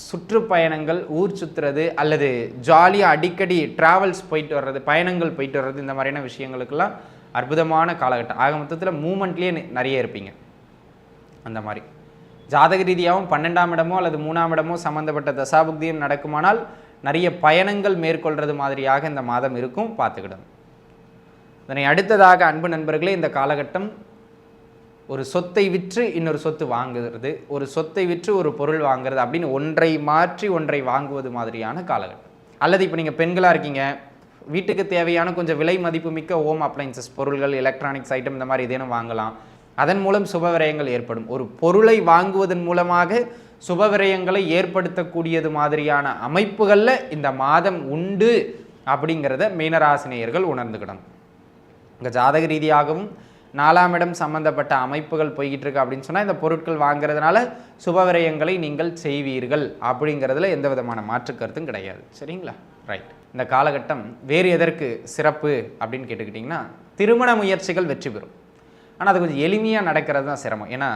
சுற்றுப்பயணங்கள், ஊர் சுற்றுறது அல்லது ஜாலியாக அடிக்கடி ட்ராவல்ஸ் போயிட்டு வர்றது, பயணங்கள் போயிட்டு வர்றது, இந்த மாதிரியான விஷயங்களுக்கெல்லாம் அற்புதமான காலகட்டம். ஆக மொத்தத்தில் மூமெண்ட்லேயே நிறைய இருப்பீங்க. அந்த மாதிரி ஜாதக ரீதியாகவும் 12ஆம் இடமோ அல்லது 3ஆம் இடமோ சம்மந்தப்பட்ட தசாபுக்தியும் நடக்குமானால் நிறைய பயணங்கள் மேற்கொள்வது மாதிரியாக இந்த மாதம் இருக்கும், பார்த்துக்கிடும். இதனை அடுத்ததாக அன்பு நண்பர்களே, இந்த காலகட்டம் ஒரு சொத்தை விற்று இன்னொரு சொத்து வாங்குறது, ஒரு சொத்தை விற்று ஒரு பொருள் வாங்குறது அப்படின்னு ஒன்றை மாற்றி ஒன்றை வாங்குவது மாதிரியான காலகட்டம். அல்லது இப்போ நீங்கள் பெண்களாக இருக்கீங்க, வீட்டுக்கு தேவையான கொஞ்சம் விலை மதிப்பு மிக்க ஹோம் அப்ளைன்சஸ் பொருள்கள், எலக்ட்ரானிக்ஸ் ஐட்டம் இந்த மாதிரி ஏதேனும் வாங்கலாம். அதன் மூலம் சுபவிரயங்கள் ஏற்படும். ஒரு பொருளை வாங்குவதன் மூலமாக சுபவிரயங்களை ஏற்படுத்தக்கூடியது மாதிரியான அமைப்புகளில் இந்த மாதம் உண்டு அப்படிங்கிறத மீனராசினியர்கள் உணர்ந்துக்கிடணும். இங்கே ஜாதக ரீதியாகவும் 4ஆம் இடம் சம்பந்தப்பட்ட அமைப்புகள் போய்கிட்டு இருக்கு அப்படின்னு சொன்னால் இந்த பொருட்கள் வாங்குறதுனால சுபவிரயங்களை நீங்கள் செய்வீர்கள் அப்படிங்கிறதுல எந்த விதமான மாற்று கருத்தும் கிடையாது. சரிங்களா? ரைட். இந்த காலகட்டம் வேறு எதற்கு சிறப்பு அப்படின்னு கேட்டுக்கிட்டிங்கன்னா, திருமண முயற்சிகள் வெற்றி பெறும். ஆனால் அது கொஞ்சம் எளிமையாக நடக்கிறது தான் சிரமம். ஏன்னா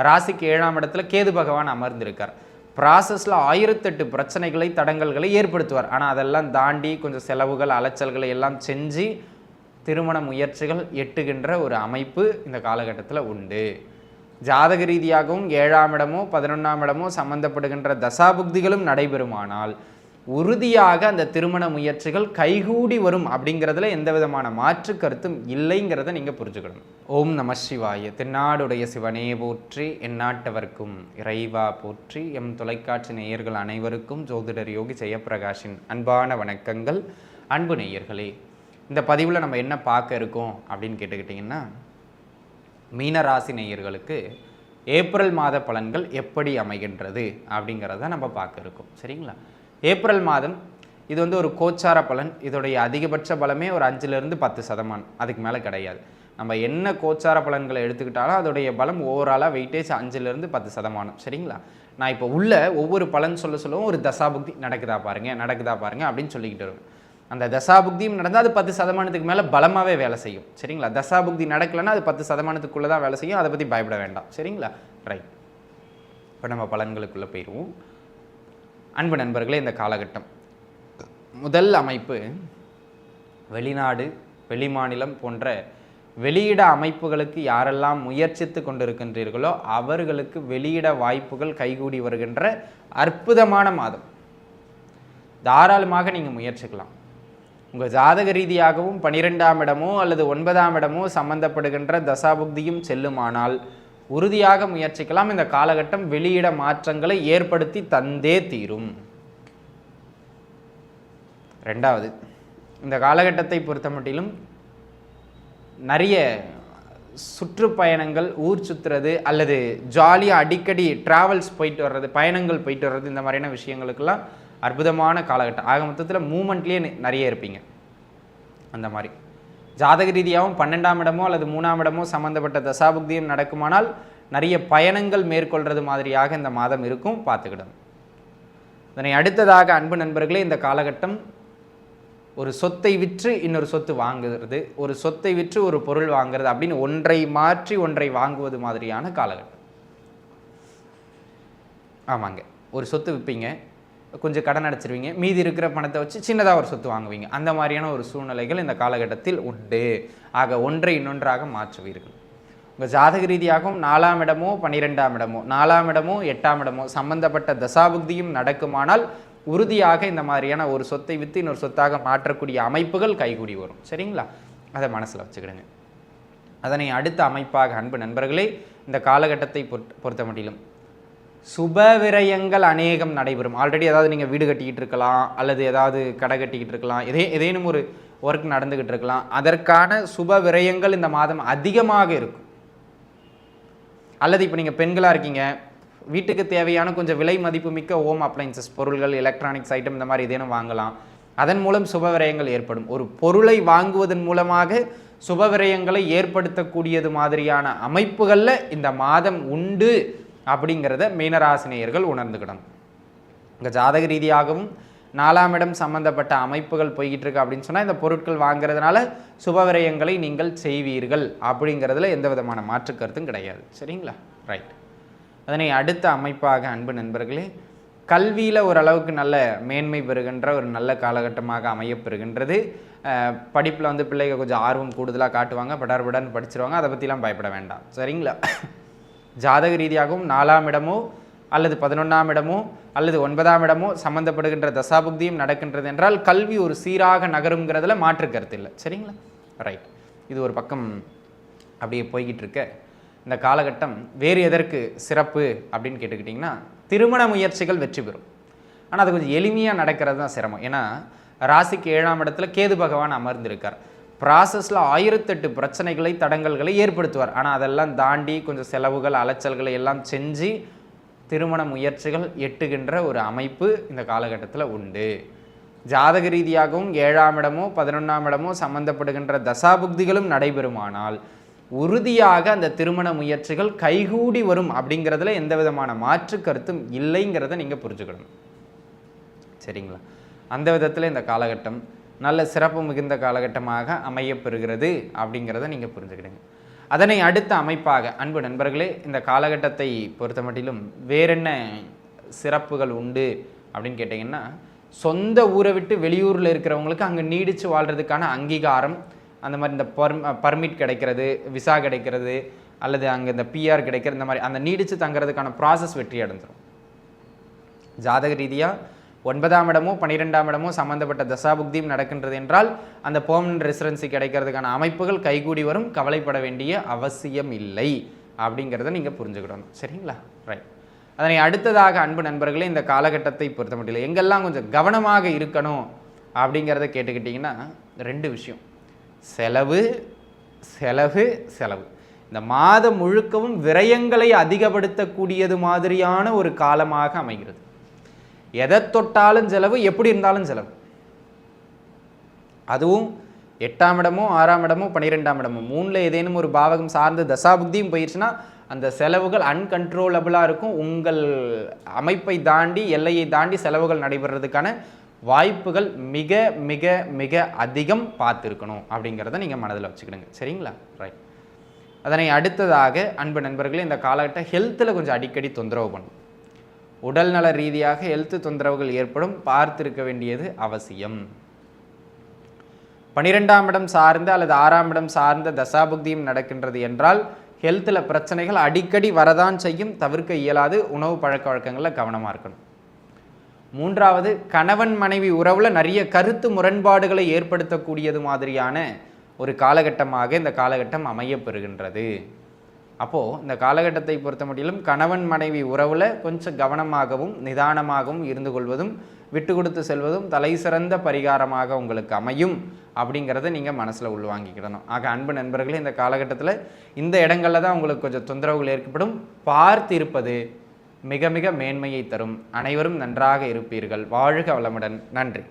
ராசிக்கு 7ஆம் இடத்துல கேது பகவான் அமர்ந்திருக்கார். ப்ராசஸில் 1008 பிரச்சனைகளை, தடங்கல்களை ஏற்படுத்துவார். ஆனால் அதெல்லாம் தாண்டி கொஞ்சம் செலவுகள், அலைச்சல்களை எல்லாம் செஞ்சு திருமண முயற்சிகள் எட்டுகின்ற ஒரு அமைப்பு இந்த காலகட்டத்தில் உண்டு. ஜாதக ரீதியாகவும் 7ஆம் இடமோ 11ஆம் இடமோ சம்பந்தப்படுகின்ற தசாபுக்திகளும் நடைபெறுமானால் உறுதியாக அந்த திருமண முயற்சிகள் கைகூடி வரும் அப்படிங்கிறதுல எந்த விதமான மாற்று கருத்தும் இல்லைங்கிறத நீங்கள் புரிஞ்சுக்கணும். ஓம் நம சிவாய. தென்னாடுடைய சிவனே போற்றி, எந்நாட்டவர்க்கும் இறைவா போற்றி. எம் தொலைக்காட்சி நேயர்கள் அனைவருக்கும் ஜோதிடர் யோகி ஜெயப்பிரகாஷின் அன்பான வணக்கங்கள். அன்பு நேயர்களே, இந்த பதிவில் நம்ம என்ன பார்க்க இருக்கோம் அப்படின்னு கேட்டுக்கிட்டிங்கன்னா, மீனராசி நேயர்களுக்கு ஏப்ரல் மாத பலன்கள் எப்படி அமைகின்றது அப்படிங்கிறத நம்ம பார்க்க இருக்கோம். சரிங்களா? ஏப்ரல் மாதம் இது வந்து ஒரு கோச்சார பலன். இதோடைய அதிகபட்ச பலமே ஒரு 5லிருந்து 10%, அதுக்கு மேலே கிடையாது. நம்ம என்ன கோச்சார பலன்களை எடுத்துக்கிட்டாலும் அதோடைய பலம் ஓவராலாக வெயிட்டேஜ் 5லிருந்து 10%. சரிங்களா? நான் இப்போ உள்ள ஒவ்வொரு பலன் சொல்லவும் ஒரு தசாபுக்தி நடக்குதா பாருங்க அப்படின்னு சொல்லிக்கிட்டு வருவேன். அந்த தசாபுக்தியும் நடந்தால் அது 10%க்கு மேலே பலமாகவே வேலை செய்யும். சரிங்களா? தசாபுக்தி நடக்கலைன்னா அது 10%க்குள்ளே தான் வேலை செய்யும். அதை பற்றி பயப்பட வேண்டாம். சரிங்களா? ரைட். இப்போ நம்ம பலன்களுக்குள்ளே போயிடுவோம். அன்பு நண்பர்களே, இந்த காலகட்டம் முதல் அமைப்பு வெளிநாடு, வெளிமாநிலம் போன்ற வெளியிட அமைப்புகளுக்கு யாரெல்லாம் முயற்சித்து கொண்டிருக்கின்றீர்களோ அவர்களுக்கு வெளியிட வாய்ப்புகள் கைகூடி வருகின்ற அற்புதமான மாதம். தாராளமாக நீங்கள் முயற்சிக்கலாம். உங்கள் ஜாதக ரீதியாகவும் 12ஆம் இடமோ அல்லது 9ஆம் இடமோ சம்பந்தப்படுகின்ற தசாபுக்தியும் செல்லுமானால் உறுதியாக முயற்சிக்கலாம். இந்த காலகட்டம் வெளியிட மாற்றங்களை ஏற்படுத்தி தந்தே தீரும். ரெண்டாவது, இந்த காலகட்டத்தை பொறுத்த மட்டிலும் நிறைய சுற்றுப்பயணங்கள், ஊர் சுற்றுறது அல்லது ஜாலியாக அடிக்கடி ட்ராவல்ஸ் போயிட்டு வர்றது, பயணங்கள் போயிட்டு வர்றது, இந்த மாதிரியான விஷயங்களுக்கெல்லாம் அற்புதமான காலகட்டம். ஆக மொத்தத்தில் மூமெண்ட்லேயே நிறைய இருப்பீங்க. அந்த மாதிரி ஜாதக ரீதியாகவும் 12ஆம் இடமோ அல்லது 3ஆம் இடமோ சம்பந்தப்பட்ட தசாபுக்தியும் நடக்குமானால் நிறைய பயணங்கள் மேற்கொள்வது மாதிரியாக இந்த மாதம் இருக்கும், பார்த்துக்கிடும். இதனை அடுத்ததாக அன்பு நண்பர்களே, இந்த காலகட்டம் ஒரு சொத்தை விற்று இன்னொரு சொத்து வாங்குறது, ஒரு சொத்தை விற்று ஒரு பொருள் வாங்குறது அப்படின்னு ஒன்றை மாற்றி ஒன்றை வாங்குவது மாதிரியான காலகட்டம். ஆமாங்க, ஒரு சொத்து விற்பீங்க, கொஞ்சம் கடன் அடைச்சிருவீங்க, மீதி இருக்கிற பணத்தை வச்சு சின்னதாக ஒரு சொத்து வாங்குவீங்க. அந்த மாதிரியான ஒரு சூழ்நிலைகள் இந்த காலகட்டத்தில் உண்டு. ஆக ஒன்றை இன்னொன்றாக மாற்றுவீர்கள். உங்கள் ஜாதக ரீதியாகவும் 4ஆம் இடமோ 12ஆம் இடமோ 4ஆம் இடமோ 8ஆம் இடமோ சம்பந்தப்பட்ட தசாபுக்தியும் நடக்குமானால் உறுதியாக இந்த மாதிரியான ஒரு சொத்தை விற்று இன்னொரு சொத்தாக மாற்றக்கூடிய அமைப்புகள் கைகூடி வரும். சரிங்களா? அதை மனசில் வச்சுக்கிடுங்க. அதனை அடுத்த அமைப்பாக அன்பு நண்பர்களே, இந்த காலகட்டத்தை பொறுத்த மட்டிலும் சுப விரயங்கள் அநேகம் நடைபெறும். ஆல்ரெடி ஏதாவது நீங்கள் வீடு கட்டிக்கிட்டு இருக்கலாம், அல்லது ஏதாவது கடை கட்டிக்கிட்டு இருக்கலாம், ஏதேனும் ஒரு ஒர்க் நடந்துக்கிட்டு இருக்கலாம். அதற்கான சுப விரயங்கள் இந்த மாதம் அதிகமாக இருக்கும். அல்லது இப்போ நீங்கள் பெண்களாக இருக்கீங்க, வீட்டுக்கு தேவையான கொஞ்சம் விலை மதிப்பு மிக்க ஹோம் அப்ளைன்சஸ் பொருள்கள், எலக்ட்ரானிக்ஸ் ஐட்டம் இந்த மாதிரி ஏதேனும் வாங்கலாம். அதன் மூலம் சுப விரயங்கள் ஏற்படும். ஒரு பொருளை வாங்குவதன் மூலமாக சுப விரயங்களை ஏற்படுத்தக்கூடியது மாதிரியான அமைப்புகளில் இந்த மாதம் உண்டு அப்படிங்கிறத மீனராசினியர்கள் உணர்ந்துக்கிடணும். இங்கே ஜாதக ரீதியாகவும் 4ஆம் இடம் சம்பந்தப்பட்ட அமைப்புகள் போய்கிட்டு இருக்கு அப்படின்னு சொன்னால் இந்த பொருட்கள் வாங்குறதுனால சுபவிரயங்களை நீங்கள் செய்வீர்கள் அப்படிங்கிறதுல எந்த விதமான மாற்று கருத்தும் கிடையாது. சரிங்களா? ரைட். அதனை அடுத்த அமைப்பாக அன்பு நண்பர்களே, கல்வியில் ஓரளவுக்கு நல்ல மேன்மை பெறுகின்ற ஒரு நல்ல காலகட்டமாக அமையப்பெறுகின்றது. படிப்பில் வந்து பிள்ளைகள் கொஞ்சம் ஆர்வம் கூடுதலாக காட்டுவாங்க, படார்படான்னு படிச்சிருவாங்க, அதை பற்றிலாம் பயப்பட வேண்டாம். சரிங்களா? ஜாதக ரீதியாகவும் 4ஆம் இடமோ அல்லது 11ஆம் இடமோ அல்லது 9ஆம் இடமோ சம்மந்தப்படுகின்ற தசாபுக்தியும் நடக்கின்றது என்றால் கல்வி ஒரு சீராக நகருங்கிறதுல மாற்று கருத்து இல்லை. சரிங்களா? ரைட். இது ஒரு பக்கம் அப்படியே போய்கிட்டு இருக்க இந்த காலகட்டம் வேறு எதற்கு சிறப்பு அப்படின்னு கேட்டுக்கிட்டிங்கன்னா, திருமண முயற்சிகள் வெற்றி பெறும். ஆனால் அது கொஞ்சம் எளிமையாக நடக்கிறது தான் சிரமம். ஏன்னா ராசிக்கு 7ஆம் இடத்துல கேது பகவான் அமர்ந்திருக்கார். ப்ராசஸில் 1008 பிரச்சனைகளை தடங்கல்களை ஏற்படுத்துவார். ஆனால் அதெல்லாம் தாண்டி கொஞ்சம் செலவுகள் அலைச்சல்களை எல்லாம் செஞ்சு திருமண முயற்சிகள் எட்டுகின்ற ஒரு அமைப்பு இந்த காலகட்டத்தில் உண்டு. ஜாதக ரீதியாகவும் 7ஆம் இடமோ 11ஆம் இடமோ சம்பந்தப்படுகின்ற தசாபுக்திகளும் நடைபெறுமானால் உறுதியாக அந்த திருமண முயற்சிகள் கைகூடி வரும் அப்படிங்கிறதுல எந்த விதமான மாற்று கருத்தும் இல்லைங்கிறத நீங்கள் புரிஞ்சுக்கணும். சரிங்களா? அந்த விதத்தில் இந்த காலகட்டம் நல்ல சிறப்பு மிகுந்த காலகட்டமாக அமையப்பெறுகிறது அப்படிங்கிறத நீங்கள் புரிஞ்சுக்கிடுங்க. அதனை அடுத்த அமைப்பாக அன்பு நண்பர்களே, இந்த காலகட்டத்தை பொறுத்த மட்டிலும் வேறென்ன சிறப்புகள் உண்டு அப்படின்னு கேட்டிங்கன்னா, சொந்த ஊரை விட்டு வெளியூரில் இருக்கிறவங்களுக்கு அங்கே நீடித்து வாழ்கிறதுக்கான அங்கீகாரம், அந்த மாதிரி இந்த பர்மிட் கிடைக்கிறது, விசா கிடைக்கிறது, அல்லது அங்கே இந்த பிஆர் கிடைக்கிறது, இந்த மாதிரி அந்த நீடித்து தங்கிறதுக்கான ப்ராசஸ் வெற்றி அடைஞ்சிடும். ஜாதக ரீதியாக 9ஆம் இடமோ 12ஆம் இடமோ சம்மந்தப்பட்ட தசாபுக்தியும் நடக்கின்றது என்றால் அந்த பெர்மனன்ட் ரெசிடென்சி கிடைக்கிறதுக்கான அமைப்புகள் கைகூடி வரும். கவலைப்பட வேண்டிய அவசியம் இல்லை அப்படிங்கிறத நீங்கள் புரிஞ்சுக்கிடணும். சரிங்களா? ரைட். அதனை அடுத்ததாக அன்பு நண்பர்களே, இந்த காலகட்டத்தை பொறுத்த மட்டும் எங்கெல்லாம் கொஞ்சம் கவனமாக இருக்கணும் அப்படிங்கிறத கேட்டுக்கிட்டிங்கன்னா 2 விஷயம். செலவு செலவு செலவு. இந்த மாதம் முழுக்கவும் விரயங்களை அதிகப்படுத்தக்கூடியது மாதிரியான ஒரு காலமாக அமைகிறது. எதை தொட்டாலும் செலவு, எப்படி இருந்தாலும் செலவு. அதுவும் 8ஆம் இடமோ 6ஆம் இடமோ 12ஆம் இடமோ 3ல் ஏதேனும் ஒரு பாவகம் சார்ந்த தசாபுக்தியும் போயிடுச்சுன்னா அந்த செலவுகள் அன்கண்ட்ரோலபிளாக இருக்கும். உங்கள் அமைப்பை தாண்டி எல்லையை தாண்டி செலவுகள் நடைபெறதுக்கான வாய்ப்புகள் மிக மிக மிக அதிகம் பார்த்துருக்கணும் அப்படிங்கிறத நீங்கள் மனதில் வச்சுக்கிடுங்க. சரிங்களா? ரைட். அதனை அடுத்ததாக அன்பு நண்பர்களே, இந்த காலகட்டம் ஹெல்த்தில் கொஞ்சம் அடிக்கடி தொந்தரவு பண்ணும். உடல் நல ரீதியாக ஹெல்த் தொந்தரவுகள் ஏற்படும், பார்த்திருக்க வேண்டியது அவசியம். 12ஆம் இடம் சார்ந்த அல்லது 6ஆம் இடம் சார்ந்த தசாபுக்தியும் நடக்கின்றது என்றால் ஹெல்த்தில் பிரச்சனைகள் அடிக்கடி வரதான் செய்யும், தவிர்க்க இயலாது. உணவு பழக்க வழக்கங்களில் கவனமாக இருக்கணும். 3வது, கணவன் மனைவி உறவில் நிறைய கருத்து முரண்பாடுகளை ஏற்படுத்தக்கூடியது மாதிரியான ஒரு காலகட்டமாக இந்த காலகட்டம் அமையப்பெறுகின்றது. அப்போது இந்த காலகட்டத்தை பொறுத்த மட்டிலும் கணவன் மனைவி உறவில் கொஞ்சம் கவனமாகவும் நிதானமாகவும் இருந்து கொள்வதும் விட்டு கொடுத்து செல்வதும் தலை சிறந்த பரிகாரமாக உங்களுக்கு அமையும் அப்படிங்கிறத நீங்கள் மனசில் உள்வாங்கிக்கிடணும். ஆக அன்பு நண்பர்களே, இந்த காலகட்டத்தில் இந்த இடங்களில் தான் உங்களுக்கு கொஞ்சம் தொந்தரவுகள் ஏற்படும். பார்த்து இருப்பது மிக மிக மேன்மையை தரும். அனைவரும் நன்றாக இருப்பீர்கள். வாழ்க வளமுடன். நன்றி.